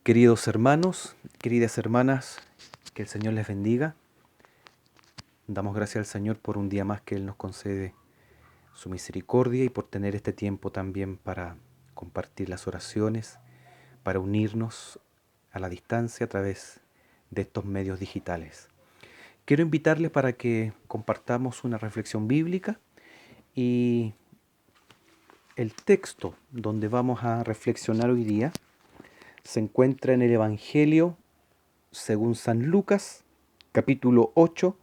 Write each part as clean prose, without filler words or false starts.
Queridos hermanos, queridas hermanas, que el Señor les bendiga. Damos gracias al Señor por un día más que Él nos concede su misericordia y por tener este tiempo también para compartir las oraciones, para unirnos a la distancia a través de estos medios digitales. Quiero invitarles para que compartamos una reflexión bíblica y el texto donde vamos a reflexionar hoy día se encuentra en el Evangelio según San Lucas, capítulo 8,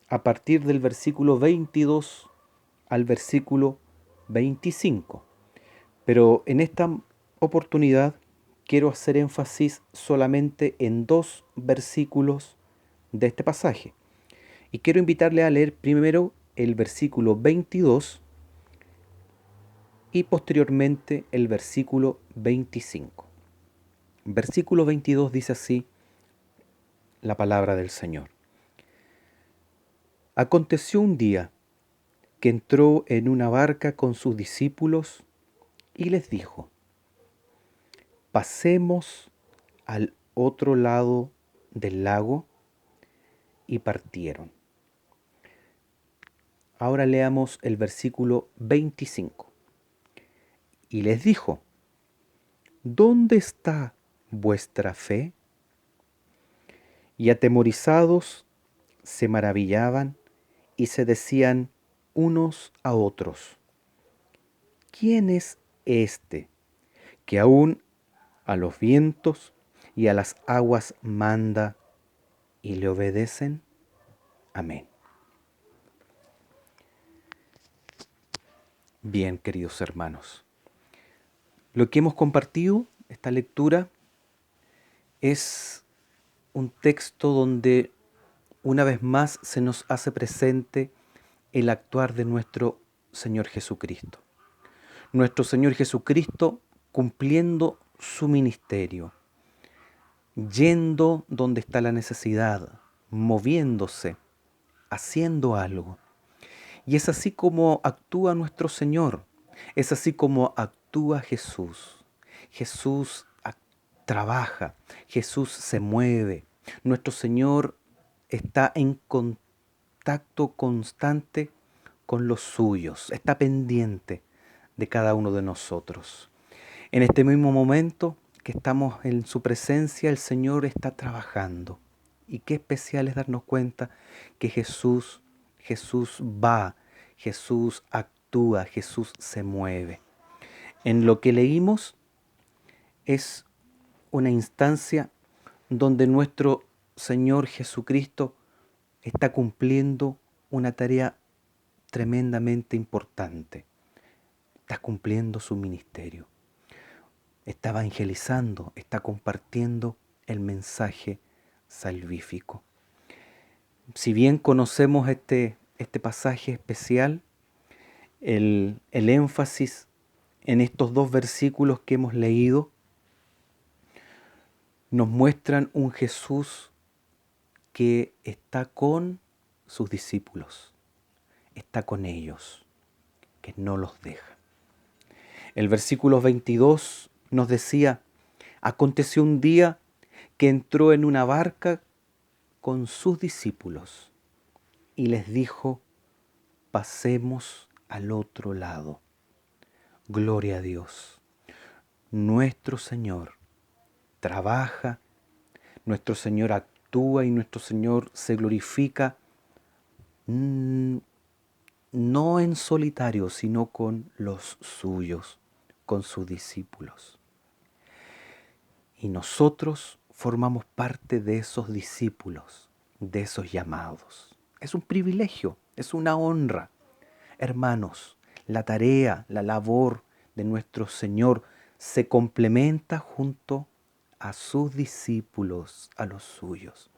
a partir del versículo 22 al versículo 25. Pero en esta oportunidad quiero hacer énfasis solamente en dos versículos de este pasaje. Y quiero invitarle a leer primero el versículo 22 y posteriormente el versículo 25. Versículo 22 dice así la palabra del Señor. Aconteció un día que entró en una barca con sus discípulos y les dijo: pasemos al otro lado del lago, y partieron. Ahora leamos el versículo 25. Y les dijo: ¿dónde está vuestra fe? Y atemorizados se maravillaban y se decían unos a otros: ¿quién es este que aún a los vientos y a las aguas manda y le obedecen? Amén. Bien, queridos hermanos, lo que hemos compartido, esta lectura, es un texto donde una vez más se nos hace presente el actuar de nuestro Señor Jesucristo. Nuestro Señor Jesucristo cumpliendo su ministerio, yendo donde está la necesidad, moviéndose, haciendo algo. Y es así como actúa nuestro Señor, es así como actúa Jesús. Jesús trabaja, Jesús se mueve. Nuestro Señor está en contacto constante con los suyos, está pendiente de cada uno de nosotros. En este mismo momento que estamos en su presencia, el Señor está trabajando. Y qué especial es darnos cuenta que Jesús va, Jesús actúa, Jesús se mueve. En lo que leímos es una instancia donde nuestro Señor Jesucristo está cumpliendo una tarea tremendamente importante. Está cumpliendo su ministerio. Está evangelizando, está compartiendo el mensaje salvífico. Si bien conocemos este pasaje especial, el énfasis en estos dos versículos que hemos leído nos muestran un Jesús que está con sus discípulos, está con ellos, que no los deja. El versículo 22 nos decía: aconteció un día que entró en una barca con sus discípulos y les dijo: pasemos al otro lado. Gloria a Dios. Nuestro Señor trabaja, nuestro Señor actúa y nuestro Señor se glorifica no en solitario, sino con los suyos, con sus discípulos. Y nosotros formamos parte de esos discípulos, de esos llamados. Es un privilegio, es una honra. Hermanos, la tarea, la labor de nuestro Señor se complementa junto a sus discípulos, a los suyos.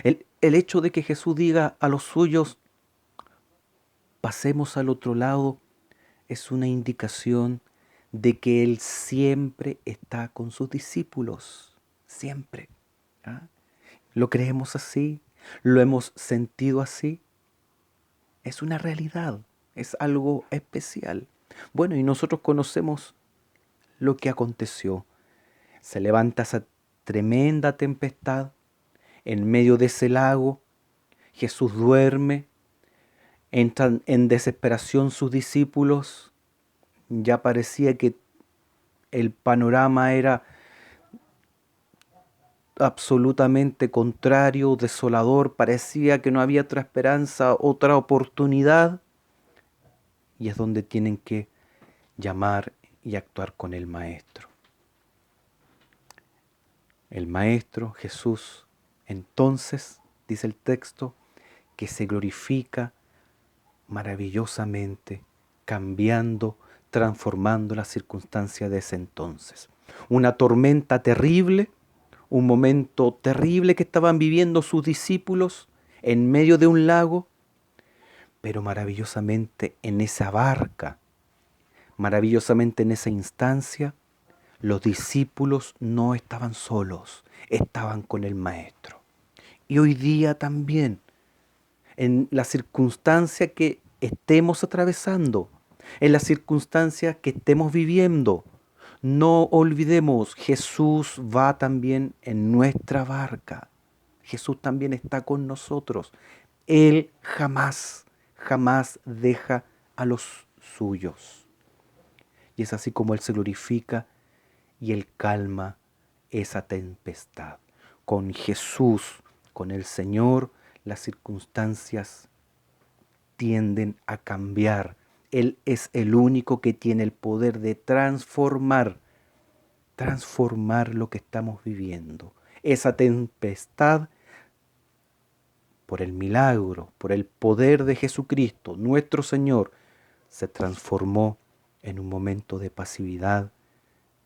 El hecho de que Jesús diga a los suyos: pasemos al otro lado, es una indicación de que Él siempre está con sus discípulos, siempre. ¿Ah? ¿Lo creemos así? ¿Lo hemos sentido así? Es una realidad, es algo especial. Bueno, y nosotros conocemos lo que aconteció. Se levanta tremenda tempestad, en medio de ese lago. Jesús duerme, entran en desesperación sus discípulos. Ya parecía que el panorama era absolutamente contrario, desolador, parecía que no había otra esperanza, otra oportunidad, y es donde tienen que llamar y actuar con el Maestro. El Maestro, Jesús, entonces, dice el texto, que se glorifica maravillosamente, cambiando, transformando las circunstancias de ese entonces. Una tormenta terrible, un momento terrible que estaban viviendo sus discípulos en medio de un lago, pero maravillosamente en esa barca, maravillosamente en esa instancia, los discípulos no estaban solos, estaban con el Maestro. Y hoy día también, en la circunstancia que estemos atravesando, en las circunstancias que estemos viviendo, no olvidemos, Jesús va también en nuestra barca. Jesús también está con nosotros. Él jamás, jamás deja a los suyos. Y es así como Él se glorifica y Él calma esa tempestad. Con Jesús, con el Señor, las circunstancias tienden a cambiar. Él es el único que tiene el poder de transformar lo que estamos viviendo. Esa tempestad, por el milagro, por el poder de Jesucristo, nuestro Señor, se transformó en un momento de pasividad,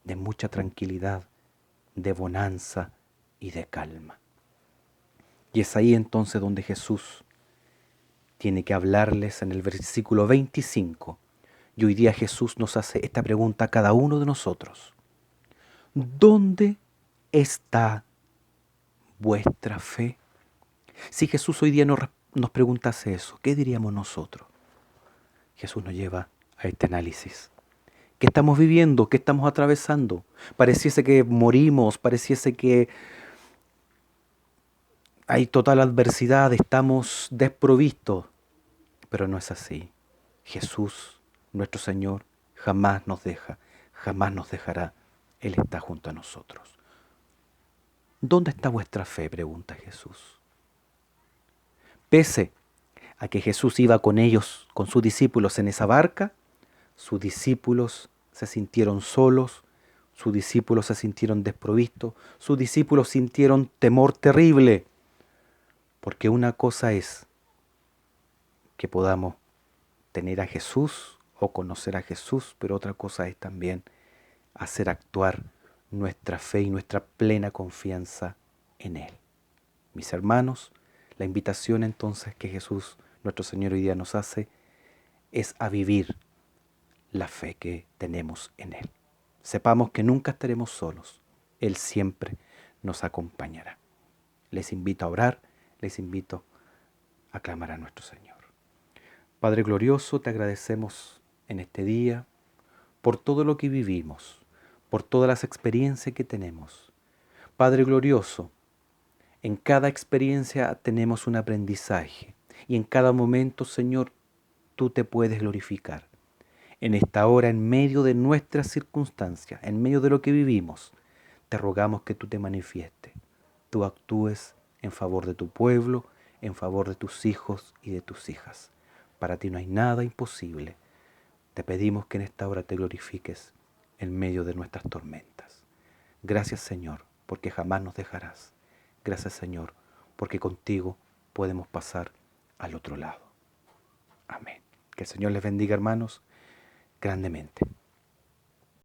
de mucha tranquilidad, de bonanza y de calma. Y es ahí entonces donde Jesús tiene que hablarles en el versículo 25. Y hoy día Jesús nos hace esta pregunta a cada uno de nosotros. ¿Dónde está vuestra fe? Si Jesús hoy día nos preguntase eso, ¿qué diríamos nosotros? Jesús nos lleva a este análisis. ¿Qué estamos viviendo? ¿Qué estamos atravesando? Pareciese que morimos, pareciese que hay total adversidad, estamos desprovistos, pero no es así. Jesús, nuestro Señor, jamás nos deja, jamás nos dejará. Él está junto a nosotros. ¿Dónde está vuestra fe?, pregunta Jesús. Pese a que Jesús iba con ellos, con sus discípulos en esa barca, sus discípulos se sintieron solos, sus discípulos se sintieron desprovistos, sus discípulos sintieron temor terrible, porque una cosa es que podamos tener a Jesús o conocer a Jesús, pero otra cosa es también hacer actuar nuestra fe y nuestra plena confianza en Él. Mis hermanos, la invitación entonces que Jesús, nuestro Señor, hoy día nos hace es a vivir la fe que tenemos en Él. Sepamos que nunca estaremos solos. Él siempre nos acompañará. Les invito a orar, les invito a clamar a nuestro Señor. Padre glorioso, te agradecemos en este día por todo lo que vivimos, por todas las experiencias que tenemos. Padre glorioso, en cada experiencia tenemos un aprendizaje y en cada momento, Señor, tú te puedes glorificar. En esta hora, en medio de nuestras circunstancias, en medio de lo que vivimos, te rogamos que tú te manifiestes, tú actúes en favor de tu pueblo, en favor de tus hijos y de tus hijas. Para ti no hay nada imposible. Te pedimos que en esta hora te glorifiques en medio de nuestras tormentas. Gracias, Señor, porque jamás nos dejarás. Gracias, Señor, porque contigo podemos pasar al otro lado. Amén. Que el Señor les bendiga, hermanos, grandemente.